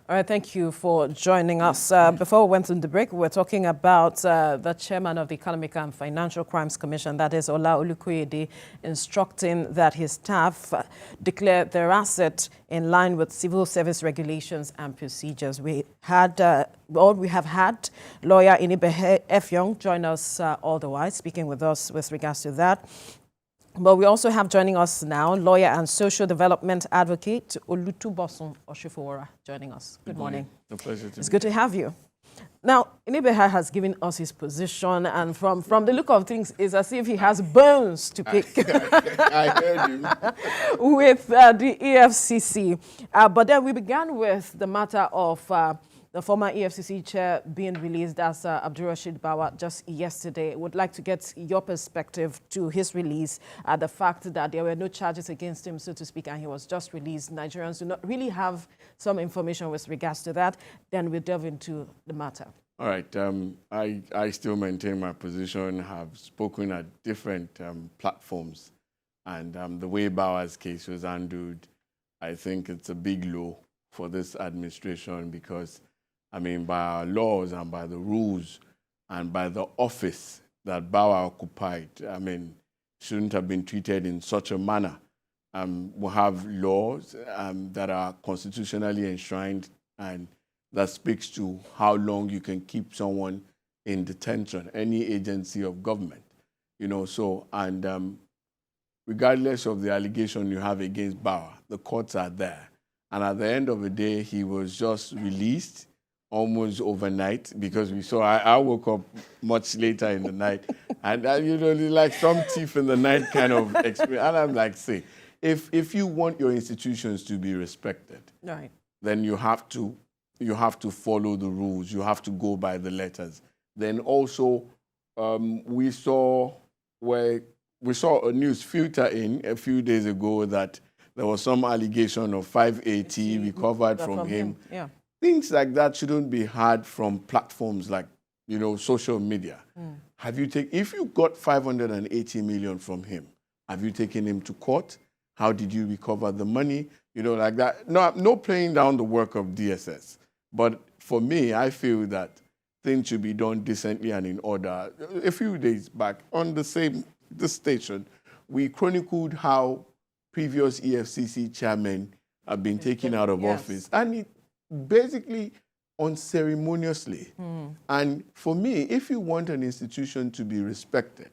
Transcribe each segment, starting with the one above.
All right, thank you for joining us. Before we went on the break, we were talking about the chairman of the Economic and Financial Crimes Commission, that is Ola Olukoyede, instructing that his staff declare their asset in line with civil service regulations and procedures. We have had lawyer Inibehe Efyong join us all the while, speaking with us with regards to that. But we also have joining us now lawyer and social development advocate Olutubosun Oshifowora joining us. Good morning. A pleasure to It's good to have you. Now, Inibeha has given us his position, and from the look of things, it's as if he has bones to pick. I heard you. With the EFCC. But then we began with the matter of the former EFCC chair being released as Abdulrasheed Bawa just yesterday. Would like to get your perspective to his release, the fact that there were no charges against him, so to speak, and he was just released. Nigerians do not really have some information with regards to that. Then we'll delve into the matter. All right. I still maintain my position, have spoken at different platforms. And the way Bawa's case was handled, I think it's a big low for this administration because, I mean, by our laws and by the rules and by the office that Bawa occupied, I mean, shouldn't have been treated in such a manner. We have laws that are constitutionally enshrined and that speaks to how long you can keep someone in detention, any agency of government, you know. So, and regardless of the allegation you have against Bawa, the courts are there. And at the end of the day, he was just released almost overnight because we saw, I woke up much later in the night and you know, like some thief in the night kind of experience. And I'm like, say, if you want your institutions to be respected, right, then you have to follow the rules. You have to go by the letters. Then also, we saw a news filter in a few days ago that there was some allegation of 580 recovered from him. Yeah. Things like that shouldn't be heard from platforms like, you know, social media. If you got 580 million from him, have you taken him to court? How did you recover the money? You know, like that. No playing down the work of DSS. But for me, I feel that things should be done decently and in order. A few days back, on this station, we chronicled how previous EFCC chairmen have been taken out of office. And it basically unceremoniously. And for me, if you want an institution to be respected,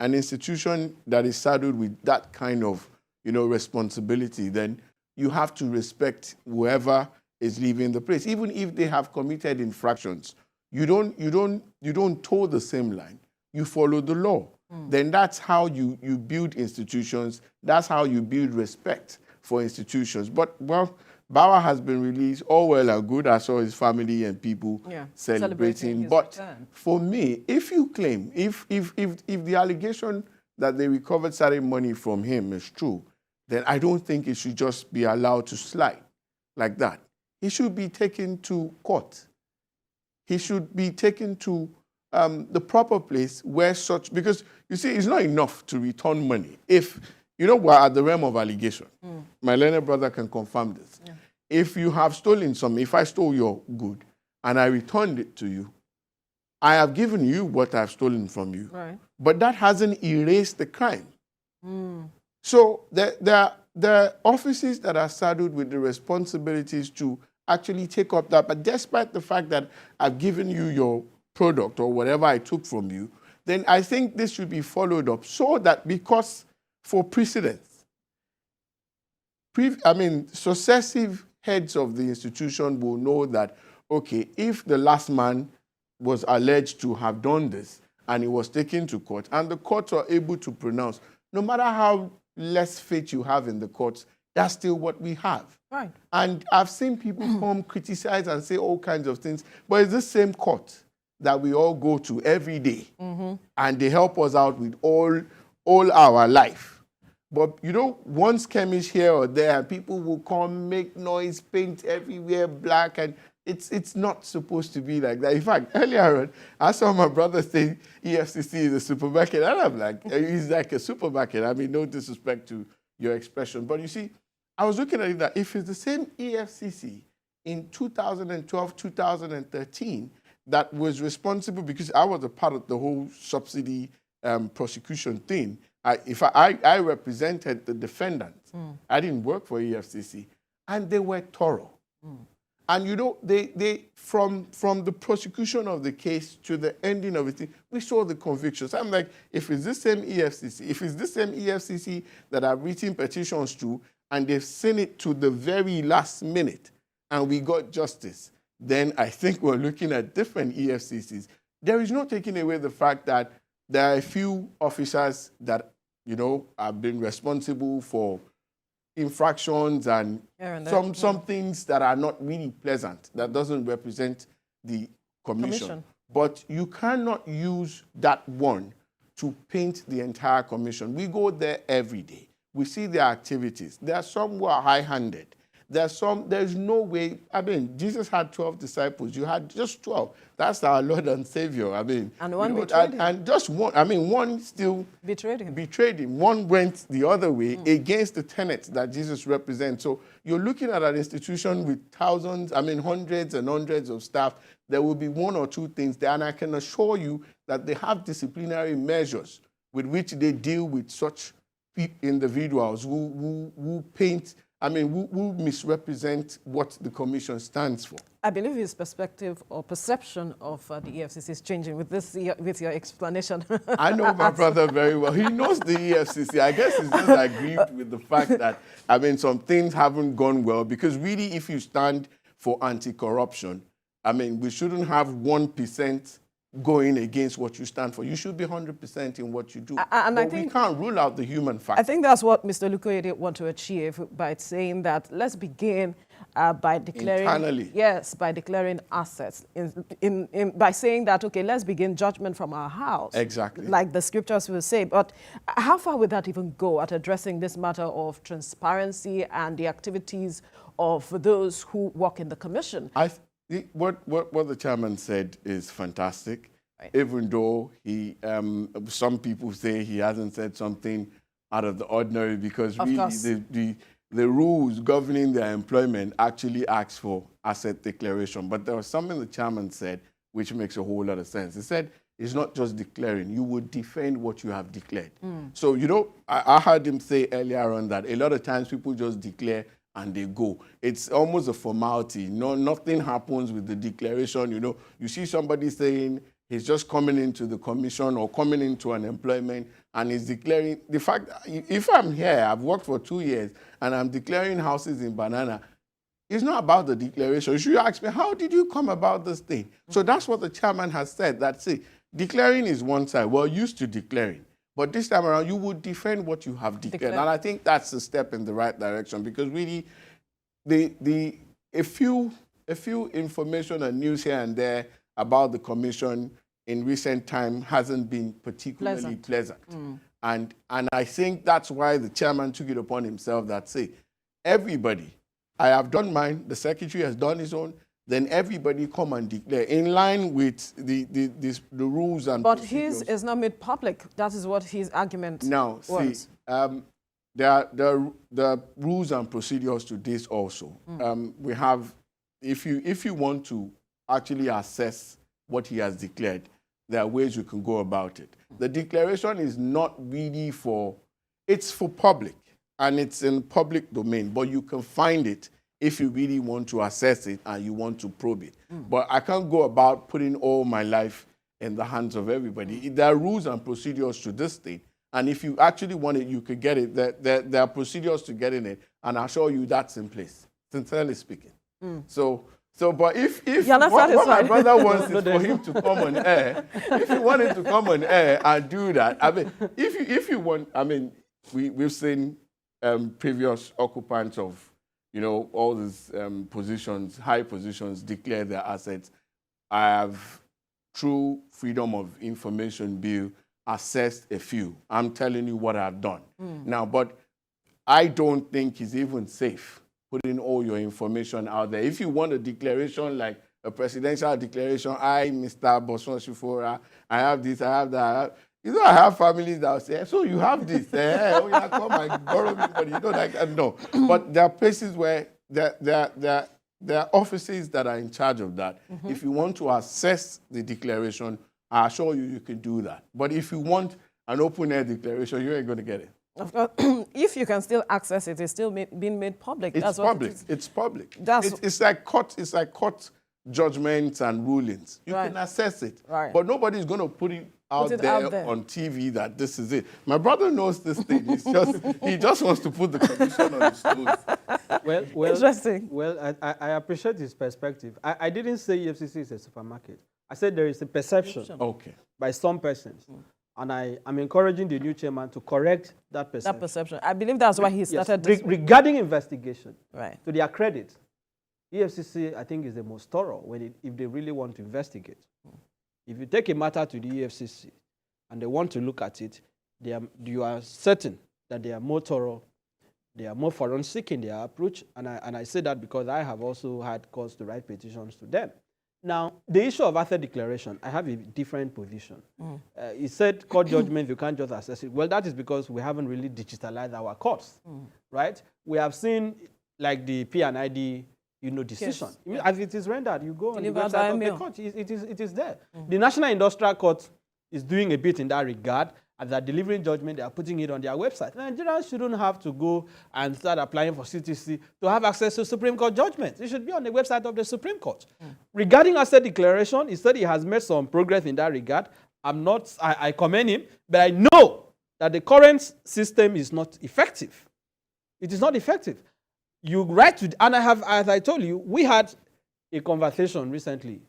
an institution that is saddled with that kind of, you know, responsibility, then you have to respect whoever is leaving the place, even if they have committed infractions. You don't toe the same line. You follow the law. Then that's how you build institutions. That's how you build respect for institutions. But, well, Bawa has been released, all well and good. I saw his family and people celebrating. But return. For me, if you claim, if the allegation that they recovered certain money from him is true, then I don't think it should just be allowed to slide like that. He should be taken to court. He should be taken to the proper place where such, because you see, it's not enough to return money. If, you know, we're at the realm of allegation. My learned brother can confirm this. Yeah. If you have stolen something, if I stole your good and I returned it to you, I have given you what I've stolen from you. Right. But that hasn't erased the crime. So there are offices that are saddled with the responsibilities to actually take up that. But despite the fact that I've given you your product or whatever I took from you, then I think this should be followed up so that, because for precedence, successive heads of the institution will know that, okay, if the last man was alleged to have done this and he was taken to court and the courts are able to pronounce, no matter how less faith you have in the courts, that's still what we have. Right. And I've seen people come criticize and say all kinds of things, but it's the same court that we all go to every day, and they help us out with all our life. But, you know, one skirmish here or there, people will come, make noise, paint everywhere black, and it's not supposed to be like that. In fact, earlier on, I saw my brother say EFCC is a supermarket, and I'm like, he's like a supermarket. I mean, no disrespect to your expression. But you see, I was looking at it that if it's the same EFCC in 2012, 2013 that was responsible, because I was a part of the whole subsidy prosecution thing. I represented the defendants. I didn't work for EFCC, and they were thorough. And you know, they from the prosecution of the case to the ending of it, we saw the convictions. I'm like, if it's the same EFCC, that I've written petitions to, and they've seen it to the very last minute, and we got justice, then I think we're looking at different EFCCs. There is no taking away the fact that there are a few officers that, you know, have been responsible for infractions and some things that are not really pleasant, that doesn't represent the commission. But you cannot use that one to paint the entire commission. We go there every day. We see their activities. There are some who are high-handed. There's no way. I mean, Jesus had 12 disciples. You had just 12. That's our Lord and Savior. I mean, and one betrayed him. And just one. I mean, one still betrayed him. One went the other way against the tenets that Jesus represents. So you're looking at an institution with thousands, I mean, hundreds and hundreds of staff. There will be one or two things there, and I can assure you that they have disciplinary measures with which they deal with such individuals who paint. I mean, who misrepresent what the commission stands for. I believe his perspective or perception of the EFCC is changing with your explanation. I know my brother very well. He knows the EFCC. I guess he's just aggrieved with the fact that, I mean, some things haven't gone well, because really, if you stand for anti-corruption, I mean, we shouldn't have 1% going against what you stand for. You should be 100% in what you do. And but we can't rule out the human factor. I think that's what Mr. Olukoyede want to achieve by saying that let's begin by declaring internally. Yes, by declaring assets. By saying that, okay, let's begin judgment from our house. Exactly. Like the scriptures will say. But how far would that even go at addressing this matter of transparency and the activities of those who work in the commission? What the chairman said is fantastic, right. Even though he, some people say he hasn't said something out of the ordinary, because really the rules governing their employment actually ask for asset declaration. But there was something the chairman said which makes a whole lot of sense. He said it's not just declaring, you would defend what you have declared. So, you know, I heard him say earlier on that a lot of times people just declare and they go. It's almost a formality. No, nothing happens with the declaration. You know, you see somebody saying he's just coming into the commission or coming into an employment and he's declaring the fact, if I'm here, I've worked for 2 years and I'm declaring houses in Banana, it's not about the declaration. You should ask me, how did you come about this thing? So that's what the chairman has said, that, see, declaring is one side. We're used to declaring. But this time around, you would defend what you have declared. And I think that's a step in the right direction, because really, a few information and news here and there about the commission in recent time hasn't been particularly pleasant. And I think that's why the chairman took it upon himself that, say, everybody, I have done mine, the secretary has done his own, then everybody come and declare in line with the rules and But his is not made public. That is what his argument was. Now, see, there are rules and procedures to this also. We have, if you want to actually assess what he has declared, there are ways you can go about it. The declaration is not really it's for public, and it's in public domain, but you can find it if you really want to assess it and you want to probe it. But I can't go about putting all my life in the hands of everybody. There are rules and procedures to this thing. And if you actually want it, you could get it. There are procedures to getting it. And I'll show you that's in place, sincerely speaking. But if what my brother wants is for him to come on air, if you want him to come on air and do that, I mean, if you want, I mean, we've seen previous occupants of, you know, all these positions, high positions, declare their assets. I have, through Freedom of Information Bill, assessed a few. I'm telling you what I've done. Now, but I don't think it's even safe putting all your information out there. If you want a declaration like a presidential declaration, I, Mr. Boson Shifora, I have this, I have that. You know, I have families that will say, so you have this, oh, yeah, come and borrow me money. You know, like, no. But there are places where there there are offices that are in charge of that. If you want to assess the declaration, I assure you, you can do that. But if you want an open-air declaration, you ain't going to get it. Of course, if you can still access it, it's still being made public. It's That's public. What it's public. That's it's like court judgments and rulings. You Right. can assess it. Right. But nobody's going to put it out there on TV that this is it. My brother knows this thing. He just wants to put the commission on his toes. Well, Interesting. Well, I appreciate his perspective. I didn't say EFCC is a supermarket. I said there is a perception by some persons. And I'm encouraging the new chairman to correct that perception. That perception. I believe that's why he started this. Regarding investigation, Right. to their credit, EFCC, I think, is the most thorough if they really want to investigate. If you take a matter to the EFCC and they want to look at it, you are certain that they are more thorough, they are more forensic in their approach, and I say that because I have also had cause to write petitions to them. Now, the issue of asset declaration, I have a different position. He said court judgment, you can't just assess it. Well, that is because we haven't really digitalized our courts, right? We have seen, like, the P&ID, decision. Yes. As it is rendered, you go on the website of the court. It is there. The National Industrial Court is doing a bit in that regard. As they're delivering judgment, they are putting it on their website. Nigerians shouldn't have to go and start applying for CTC to have access to Supreme Court judgments. It should be on the website of the Supreme Court. Regarding asset declaration, he said he has made some progress in that regard. I commend him, but I know that the current system is not effective. It is not effective. You write to, and as I told you, we had a conversation recently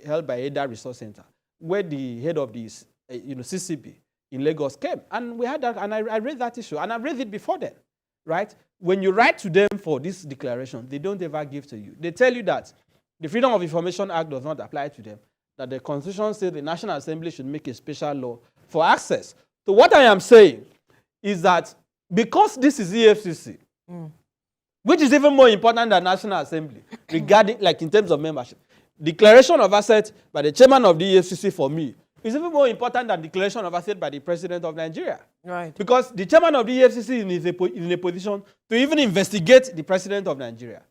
held by Ada Resource Center, where the head of the CCP in Lagos came, and we had that, and I raised that issue, and I raised it before then, right? When you write to them for this declaration, they don't ever give to you. They tell you that the Freedom of Information Act does not apply to them, that the Constitution says the National Assembly should make a special law for access. So what I am saying is that because this is EFCC, which is even more important than National Assembly, regarding, like, in terms of membership, declaration of assets by the chairman of the EFCC for me is even more important than declaration of assets by the president of Nigeria. Right. Because the chairman of the EFCC is in a position to even investigate the president of Nigeria.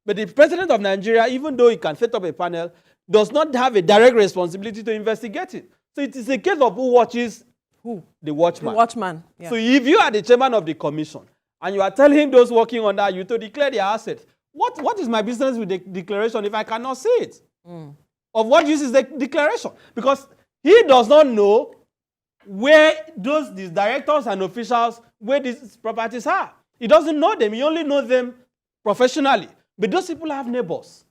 But the president of Nigeria, even though he can set up a panel, does not have a direct responsibility to investigate it. So it is a case of who watches who? The watchman. The watchman. Yeah. So if you are the chairman of the commission and you are telling those working under you to declare their assets, what is my business with the declaration if I cannot see it? Of what use is the declaration? Because he does not know where these directors and officials, where these properties are. He doesn't know them. He only knows them professionally. But those people have neighbors.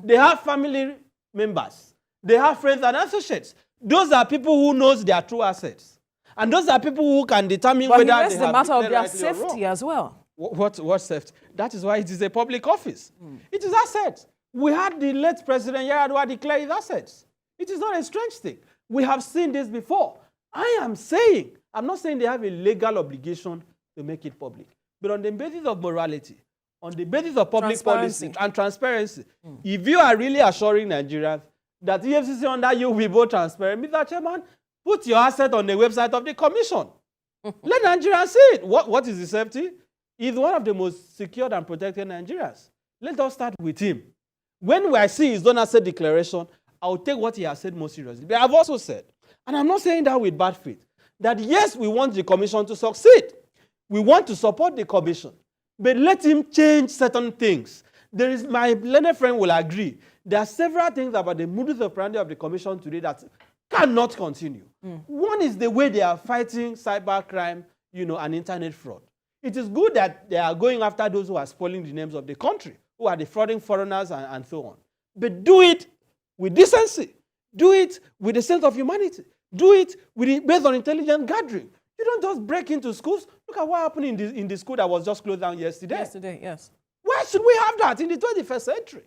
They have family members. They have friends and associates. Those are people who knows their true assets. And those are people who can determine whether they have the matter of their safety as well. What safety? That is why it is a public office. It is assets. We had the late President Yaradua declare his assets. It is not a strange thing. We have seen this before. I'm not saying they have a legal obligation to make it public. But on the basis of morality, on the basis of public policy and transparency, if you are really assuring Nigerians that EFCC under you will be both transparent, Mr. Chairman, put your asset on the website of the commission. Let Nigerians see it. What is the safety? He's one of the most secured and protected Nigerians. Let us start with him. When I see his own asset declaration, I will take what he has said more seriously. But I've also said, and I'm not saying that with bad faith, that yes, we want the commission to succeed. We want to support the commission. But let him change certain things. My learned friend will agree. There are several things about the modus operandi of the commission today that cannot continue. One is the way they are fighting cybercrime, and internet fraud. It is good that they are going after those who are spoiling the names of the country, who are defrauding foreigners and so on. But do it with decency. Do it with a sense of humanity. Do it based on intelligent gathering. You don't just break into schools. Look at what happened in the school that was just closed down yesterday. Yesterday, yes. Why should we have that in the 21st century?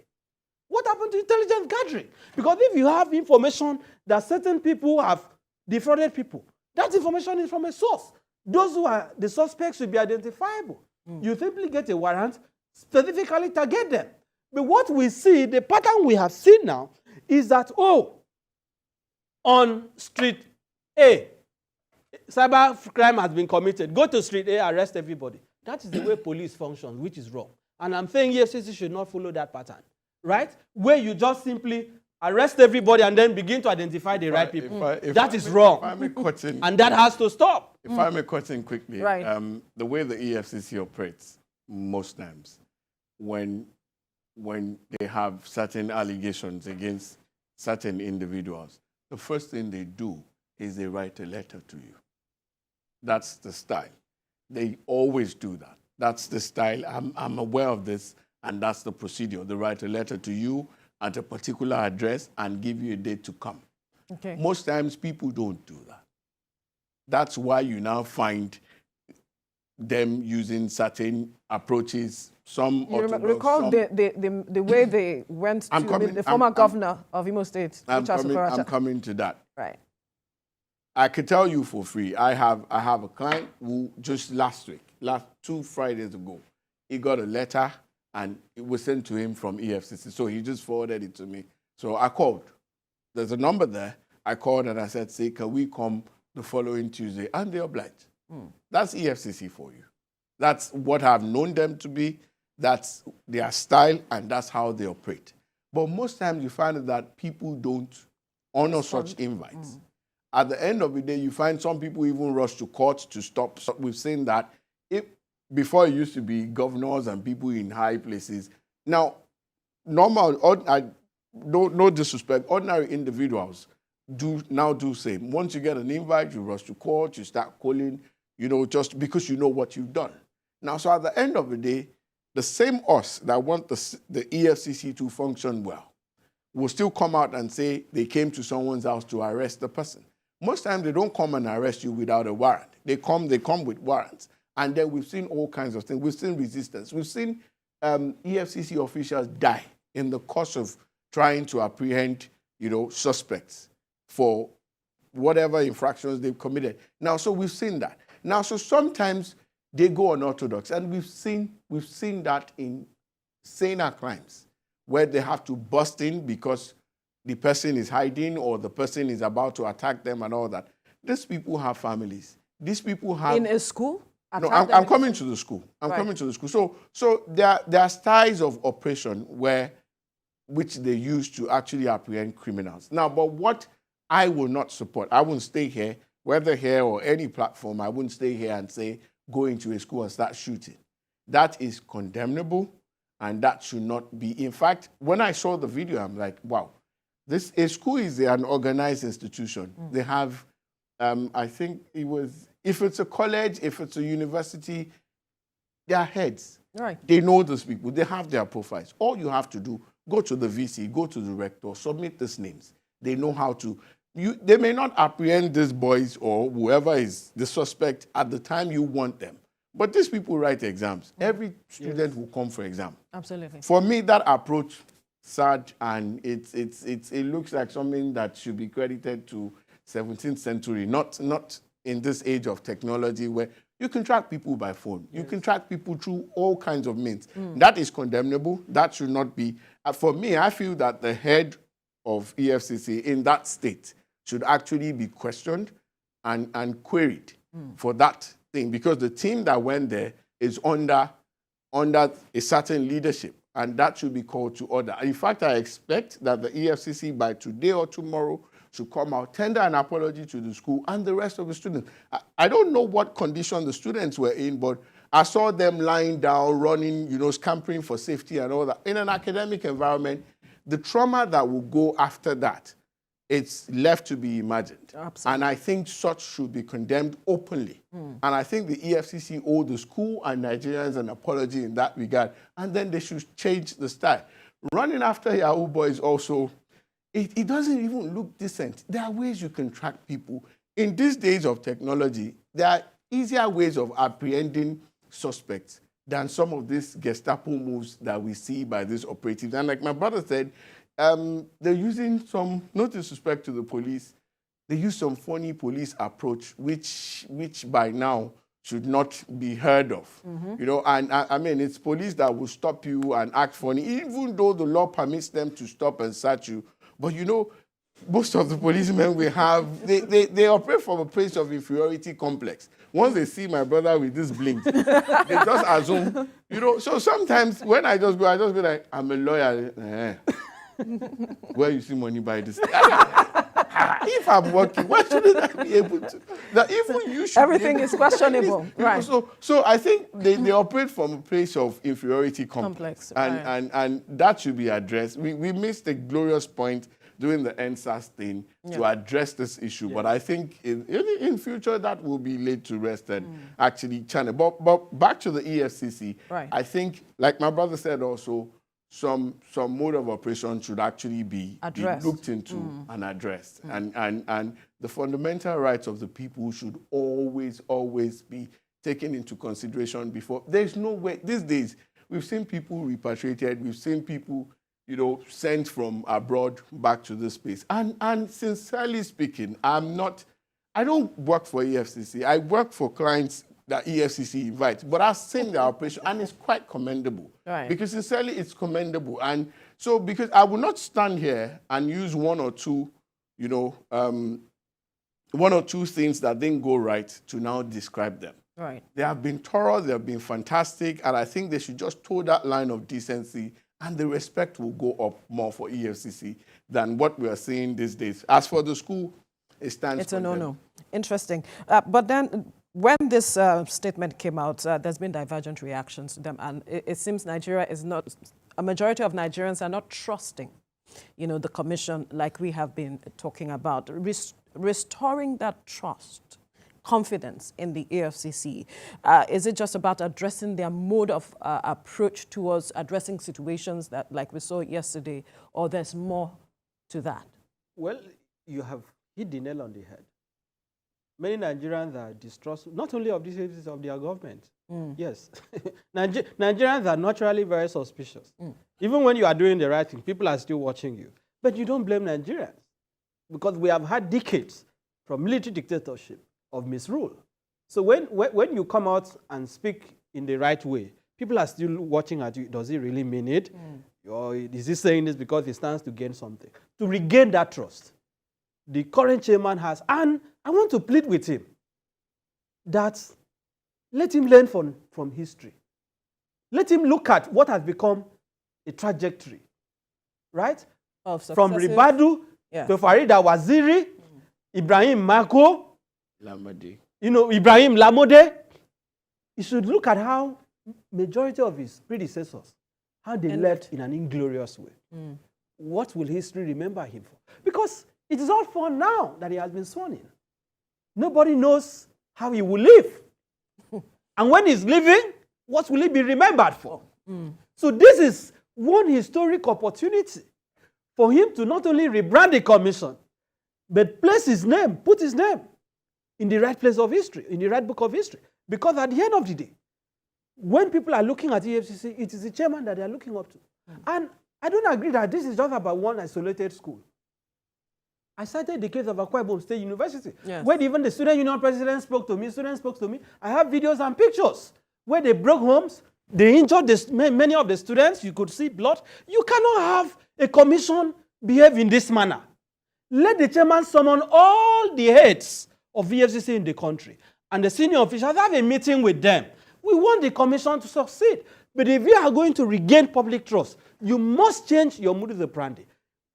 What happened to intelligent gathering? Because if you have information that certain people have defrauded people, that information is from a source. Those who are the suspects should be identifiable. You simply get a warrant, specifically target them. But what we see, the pattern we have seen now, is that, on street A, cyber crime has been committed. Go to street A, arrest everybody. That is the way police functions, which is wrong. And I'm saying EFCC should not follow that pattern. right? Where you just simply arrest everybody and then begin to identify the right people. That is wrong. If I may cut in, and that has to stop. if I may cut in quickly, Right. the way the EFCC operates most times, when they have certain allegations against certain individuals, the first thing they do is they write a letter to you. That's the style. They always do that. That's the style. I'm aware of this, and that's the procedure. They write a letter to you at a particular address and give you a date to come. Okay. Most times people don't do that. That's why you now find them using certain approaches. Some You orthodox, recall some, the way they went to the former governor of Imo State, I'm coming to that. Right. I could tell you for free. I have a client who just last 2 Fridays ago, he got a letter and it was sent to him from EFCC. So he just forwarded it to me. So I called. There's a number there. I called and I said, say, can we come the following Tuesday? And they obliged. That's EFCC for you. That's what I've known them to be. That's their style and that's how they operate. But most times you find that people don't honor such invites. At the end of the day, you find some people even rush to court to stop. So we've seen that before it used to be governors and people in high places. Now, no disrespect, ordinary individuals do same. Once you get an invite, you rush to court, you start calling, just because you know what you've done. Now, so at the end of the day, the same us that want the EFCC to function well will still come out and say they came to someone's house to arrest the person. Most times they don't come and arrest you without a warrant. They come with warrants. And then we've seen all kinds of things. We've seen resistance. We've seen EFCC officials die in the course of trying to apprehend, suspects for whatever infractions they've committed. Now, so we've seen that. Now, so sometimes they go unorthodox. And we've seen that in saner crimes where they have to bust in because the person is hiding or the person is about to attack them and all that. These people have families. These people have... In a school? No, I'm coming to the school. Coming to the school. So there are styles of operation which they use to actually apprehend criminals. Now, but what I will not support, I wouldn't stay here, whether here or any platform, I wouldn't stay here and say, go into a school and start shooting. That is condemnable, and that should not be. In fact, when I saw the video, I'm like, wow. A school is an organized institution. They have, I think if it's a college, if it's a university, they are heads. Right. They know those people. They have their profiles. All you have to do, go to the VC, go to the rector, submit these names. They know how to. They may not apprehend these boys or whoever is the suspect at the time you want them. But these people write exams. Every student will come for exam. Absolutely. For me, that approach, sad, and it looks like something that should be credited to 17th century, not in this age of technology where you can track people by phone. You can track people through all kinds of means. That is condemnable. That should not be. For me, I feel that the head of EFCC in that state should actually be questioned and queried for that thing, because the team that went there is under a certain leadership, and that should be called to order. In fact, I expect that the EFCC by today or tomorrow should come out, tender an apology to the school and the rest of the students. I don't know what condition the students were in, but I saw them lying down, running, scampering for safety and all that. In an academic environment, the trauma that will go after that, it's left to be imagined. Absolutely. And I think such should be condemned openly. And I think the EFCC owe the school and Nigerians an apology in that regard. And then they should change the style. Running after Yahoo boys also, it doesn't even look decent. There are ways you can track people. In these days of technology, there are easier ways of apprehending suspects than some of these Gestapo moves that we see by these operatives. And like my brother said, they're using some, no disrespect to the police, they use some funny police approach, which by now should not be heard of. And I mean, it's police that will stop you and act funny, even though the law permits them to stop and search you. But most of the policemen we have, they operate from a place of inferiority complex. Once they see my brother with this blink, they just assume, So sometimes when I just go, I just be like, I'm a lawyer. Where you see money by this? If I'm working, why shouldn't I be able to? That even you should. Everything is questionable, right? So I think they operate from a place of inferiority complex, and that should be addressed. We missed a glorious point during the NSAS thing to address this issue, but I think in future that will be laid to rest and actually channel. But back to the EFCC, I think, like my brother said also, some mode of operation should actually be looked into and addressed. And the fundamental rights of the people should always be taken into consideration before. There's no way. These days, we've seen people repatriated. We've seen people, sent from abroad back to this space. And sincerely speaking, I don't work for EFCC. I work for clients that EFCC invites, but I've seen the operation, and it's quite commendable. Right. Because sincerely, it's commendable. And so, because I will not stand here and use one or two things that didn't go right to now describe them. Right. They have been thorough, they have been fantastic, and I think they should just toe that line of decency, and the respect will go up more for EFCC than what we are seeing these days. As for the school, it stands. It's a no-no. Interesting. But then, when this statement came out, there's been divergent reactions to them, and it seems Nigeria is not, a majority of Nigerians are not trusting, the commission like we have been talking about. Restoring that trust, confidence in the EFCC, is it just about addressing their mode of approach towards addressing situations that, like we saw yesterday, or there's more to that? Well, you have hit the nail on the head. Many Nigerians are distrustful, not only of these agencies, of their government. Yes. Nigerians are naturally very suspicious. Even when you are doing the right thing, people are still watching you. But you don't blame Nigerians, because we have had decades from military dictatorship of misrule. So when you come out and speak in the right way, people are still watching at you. Does he really mean it? Or is he saying this because he stands to gain something? To regain that trust, the current chairman has, and I want to plead with him that let him learn from history. Let him look at what has become a trajectory, right? From Ribadu to Farida Waziri, Ibrahim Mako, Lamode. Ibrahim Lamode. He should look at how majority of his predecessors, how they left in an inglorious way. What will history remember him for? Because it is all for now that he has been sworn in. Nobody knows how he will live. And when he's living, what will he be remembered for? So this is one historic opportunity for him to not only rebrand the commission, but place his name, put his name in the right place of history, in the right book of history. Because at the end of the day, when people are looking at EFCC, it is the chairman that they are looking up to. And I don't agree that this is just about one isolated school. I cited the case of Akwa Ibom State University, where even the student union president spoke to me, students spoke to me. I have videos and pictures where they broke homes, they injured many of the students, you could see blood. You cannot have a commission behave in this manner. Let the chairman summon all the heads of EFCC in the country, and the senior officials have a meeting with them. We want the commission to succeed. But if you are going to regain public trust, you must change your modus operandi.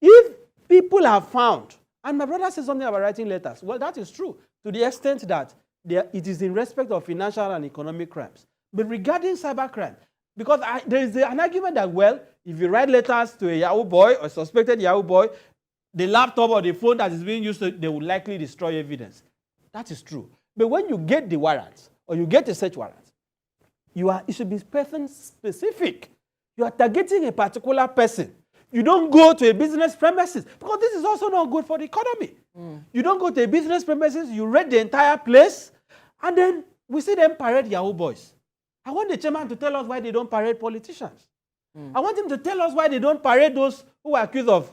If people have found, and my brother said something about writing letters. Well, that is true to the extent that it is in respect of financial and economic crimes. But regarding cybercrime, because there is an argument that, well, if you write letters to a Yahoo boy or suspected Yahoo boy, the laptop or the phone that is being used, they will likely destroy evidence. That is true. But when you get the warrant or you get a search warrant, it should be person-specific. You are targeting a particular person. You don't go to a business premises, because this is also not good for the economy. You don't go to a business premises, you raid the entire place, and then we see them parade Yahoo boys. I want the chairman to tell us why they don't parade politicians. I want him to tell us why they don't parade those who are accused of,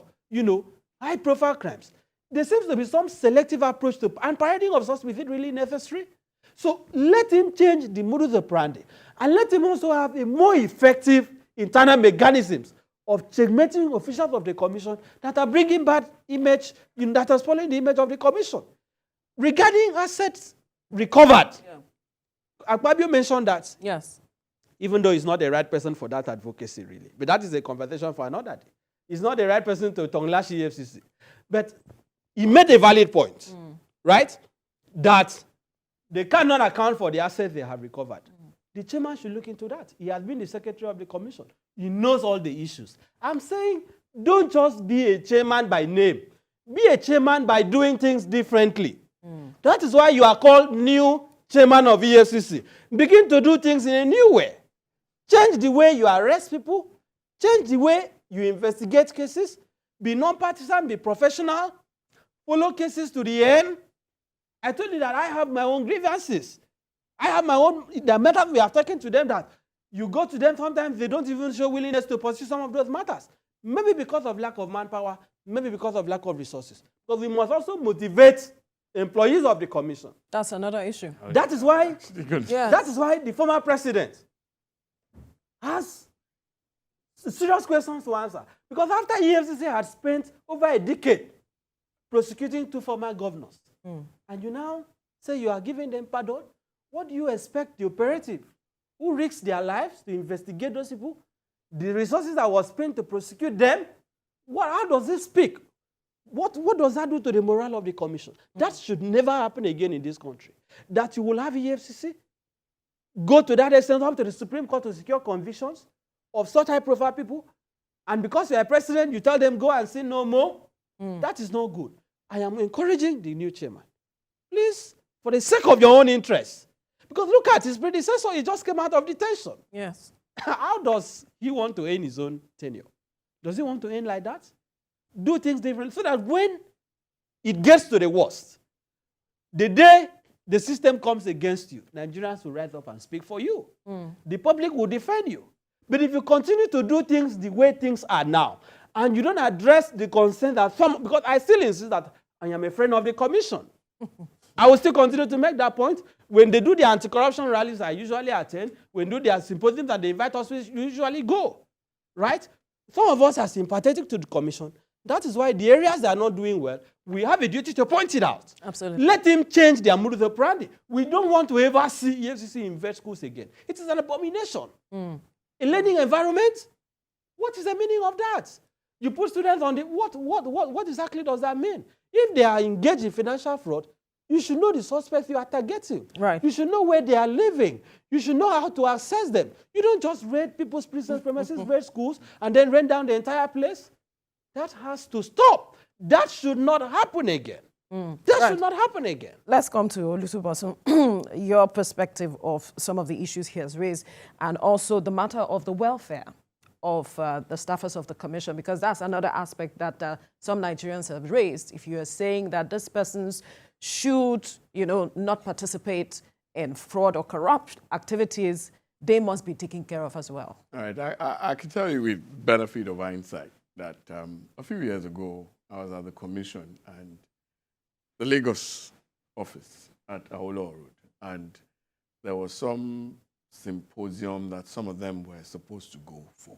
high-profile crimes. There seems to be some selective approach to, and parading of such, is it really necessary? So let him change the modus operandi, and let him also have a more effective internal mechanisms of checkmating officials of the commission that are bringing bad image, that are spoiling the image of the commission. Regarding assets recovered, Akpabio mentioned that. Yes. Even though he's not the right person for that advocacy, really. But that is a conversation for another day. He's not the right person to tongue-lash EFCC. But he made a valid point, right? That they cannot account for the assets they have recovered. The chairman should look into that. He has been the secretary of the commission. He knows all the issues. I'm saying, don't just be a chairman by name. Be a chairman by doing things differently. That is why you are called new chairman of EFCC. Begin to do things in a new way. Change the way you arrest people. Change the way you investigate cases. Be non-partisan, be professional. Follow cases to the end. I told you that I have my own grievances. I have my own, the matters we have taken to them that you go to them, sometimes they don't even show willingness to pursue some of those matters. Maybe because of lack of manpower, maybe because of lack of resources. Because we must also motivate employees of the commission. That's another issue. That is why, Yeah. that is why the former president has serious questions to answer. Because after EFCC had spent over a decade prosecuting 2 former governors, and you now say you are giving them pardon, what do you expect the operative who risked their lives to investigate those people, the resources that was spent to prosecute them, how does it speak? What does that do to the morale of the commission? That should never happen again in this country. That you will have EFCC go to that extent up to the Supreme Court to secure convictions of such high-profile people, and because you are president, you tell them go and say no more. That is not good. I am encouraging the new chairman. Please, for the sake of your own interests, because look at his predecessor, he just came out of detention. Yes. How does he want to end his own tenure? Does he want to end like that? Do things differently so that when it gets to the worst, the day the system comes against you, Nigerians will rise up and speak for you. The public will defend you. But if you continue to do things the way things are now, and you don't address the concern that some, because I still insist that I am a friend of the commission. I will still continue to make that point. When they do the anti-corruption rallies, I usually attend. When they do their symposiums that they invite us, we usually go. Right? Some of us are sympathetic to the commission. That is why the areas that are not doing well, we have a duty to point it out. Absolutely. Let them change their modus operandi. We don't want to ever see EFCC invest schools again. It is an abomination. A learning environment? What is the meaning of that? You put students on the, what exactly does that mean? If they are engaged in financial fraud, you should know the suspects you are targeting. Right. You should know where they are living. You should know how to access them. You don't just raid people's premises, raid schools, and then rent down the entire place. That has to stop. That should not happen again. That should not happen again. Let's come to Olutubosun, your perspective of some of the issues he has raised, and also the matter of the welfare of the staffers of the commission, because that's another aspect that some Nigerians have raised. If you are saying that this persons should, not participate in fraud or corrupt activities, they must be taken care of as well. All right, I can tell you with benefit of hindsight that a few years ago, I was at the commission and the Lagos office at Awolowo Road, and there was some symposium that some of them were supposed to go for.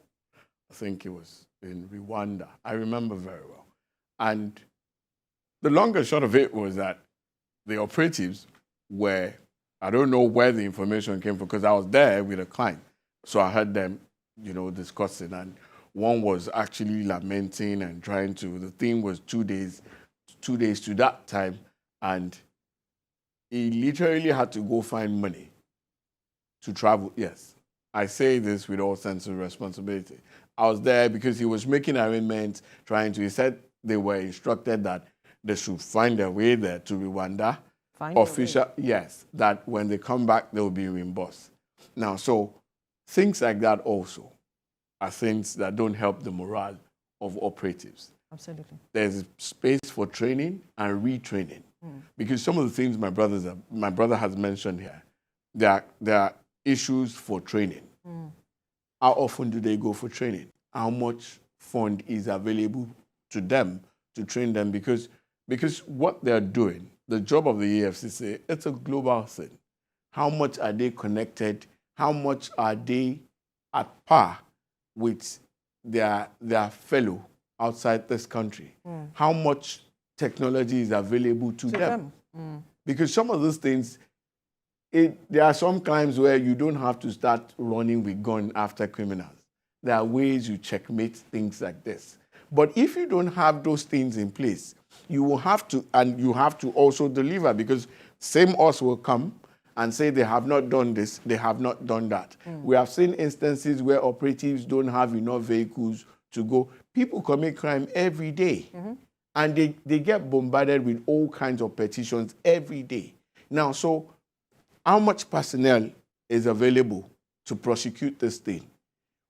I think it was in Rwanda. I remember very well. And the long and short of it was that the operatives were, I don't know where the information came from, because I was there with a client. So I heard them, discussing, and one was actually lamenting and trying to, the thing was 2 days to that time, and he literally had to go find money to travel. Yes, I say this with all sense of responsibility. I was there because he was making arrangements, he said they were instructed that they should find their way there to Rwanda. Yes, that when they come back, they'll be reimbursed. Now, so things like that also are things that don't help the morale of operatives. Absolutely. There's space for training and retraining. Because some of the things my brother has mentioned here, there are issues for training. How often do they go for training? How much fund is available to them to train them? Because what they're doing, the job of the EFCC, it's a global thing. How much are they connected? How much are they at par with their fellow outside this country, how much technology is available to them. Because some of those things, there are some crimes where you don't have to start running with gun after criminals. There are ways you checkmate things like this. But if you don't have those things in place, you will have to, and you have to also deliver, because same us will come and say they have not done this, they have not done that. We have seen instances where operatives don't have enough vehicles to go. People commit crime every day, and they get bombarded with all kinds of petitions every day. Now, so how much personnel is available to prosecute this thing?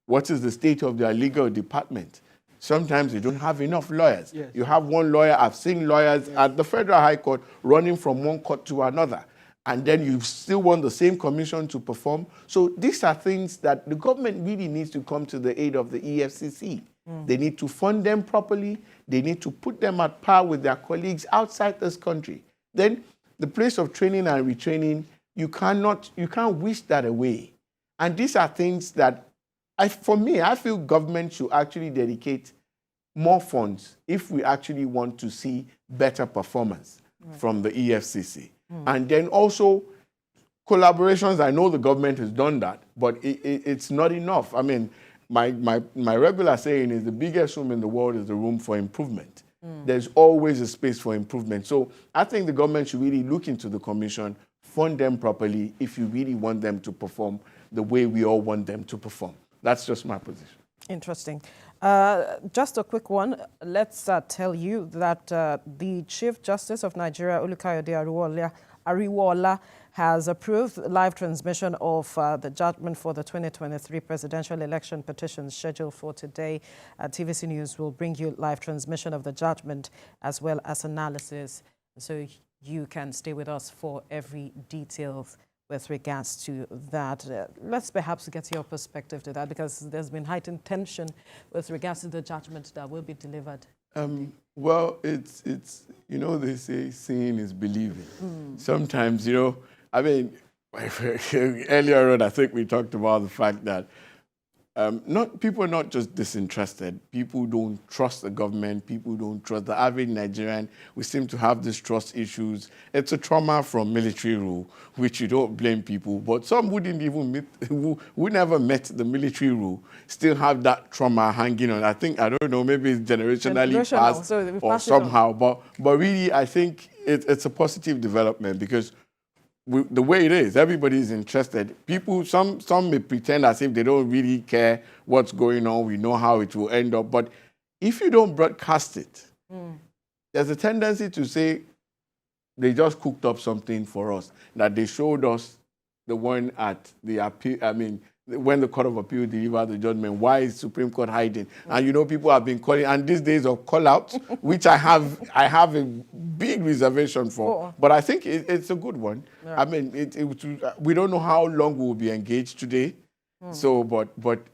What is the state of their legal department? Sometimes they don't have enough lawyers. Yes. You have one lawyer. I've seen lawyers at the Federal High Court running from one court to another. And then you still want the same commission to perform. So these are things that the government really needs to come to the aid of the EFCC. They need to fund them properly. They need to put them at par with their colleagues outside this country. Then the place of training and retraining, you can't wish that away. And these are things that, for me, I feel government should actually dedicate more funds if we actually want to see better performance from the EFCC. And then also collaborations. I know the government has done that, but it's not enough. I mean, my regular saying is the biggest room in the world is the room for improvement. There's always a space for improvement. So I think the government should really look into the commission, fund them properly if you really want them to perform the way we all want them to perform. That's just my position. Interesting. Just a quick one. Let's tell you that the Chief Justice of Nigeria, Olukayode Ariwoola, has approved live transmission of the judgment for the 2023 presidential election petitions scheduled for today. TVC News will bring you live transmission of the judgment as well as analysis, so you can stay with us for every detail with regards to that. Let's perhaps get your perspective to that, because there's been heightened tension with regards to the judgment that will be delivered. Well, it's you know, they say seeing is believing. Sometimes, you know, I mean, earlier on, I think we talked about the fact that people are not just disinterested. People don't trust the government. People don't trust the average Nigerian. We seem to have these trust issues. It's a trauma from military rule, which you don't blame people. But some who never met the military rule still have that trauma hanging on. I don't know, maybe it's generationally passed so or somehow. But really, I think it's a positive development, because the way it is, everybody is interested. People, some may pretend as if they don't really care what's going on. We know how it will end up. But if you don't broadcast it, there's a tendency to say they just cooked up something for us, that they showed us the one at the appeal. I mean, when the Court of Appeal delivered the judgment, why is Supreme Court hiding? And you know, people have been calling, and these days of call-outs, which I have a big reservation for. But I think it's a good one. Yeah. I mean, we don't know how long we will be engaged today. So, but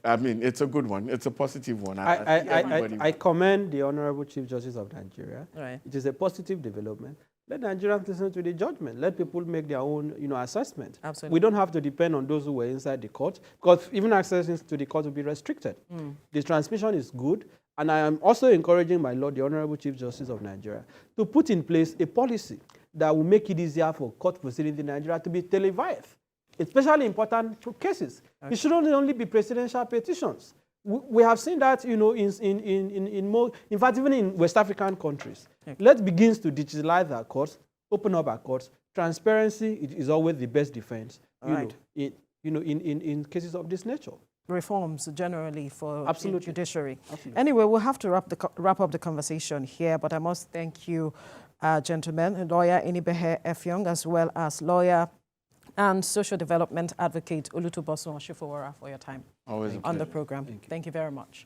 I mean, it's a good one. It's a positive one. I commend the Honorable Chief Justice of Nigeria. Right. It is a positive development. Let Nigerians listen to the judgment. Let people make their own, assessment. Absolutely. We don't have to depend on those who were inside the court, because even access to the court will be restricted. The transmission is good, and I am also encouraging my Lord, the Honorable Chief Justice of Nigeria, to put in place a policy that will make it easier for court proceedings in Nigeria to be televised, especially important cases. Okay. It shouldn't only be presidential petitions. We have seen that, in fact, even in West African countries. Okay. Let's begin to digitalize our courts, open up our courts. Transparency is always the best defense, in cases of this nature. Reforms generally for the judiciary. Absolutely. Anyway, we'll have to wrap up the conversation here, but I must thank you, gentlemen, lawyer Inibehe Effiong, as well as lawyer and social development advocate Olutobosun Oshifowara, for your time on the program. Thank you very much.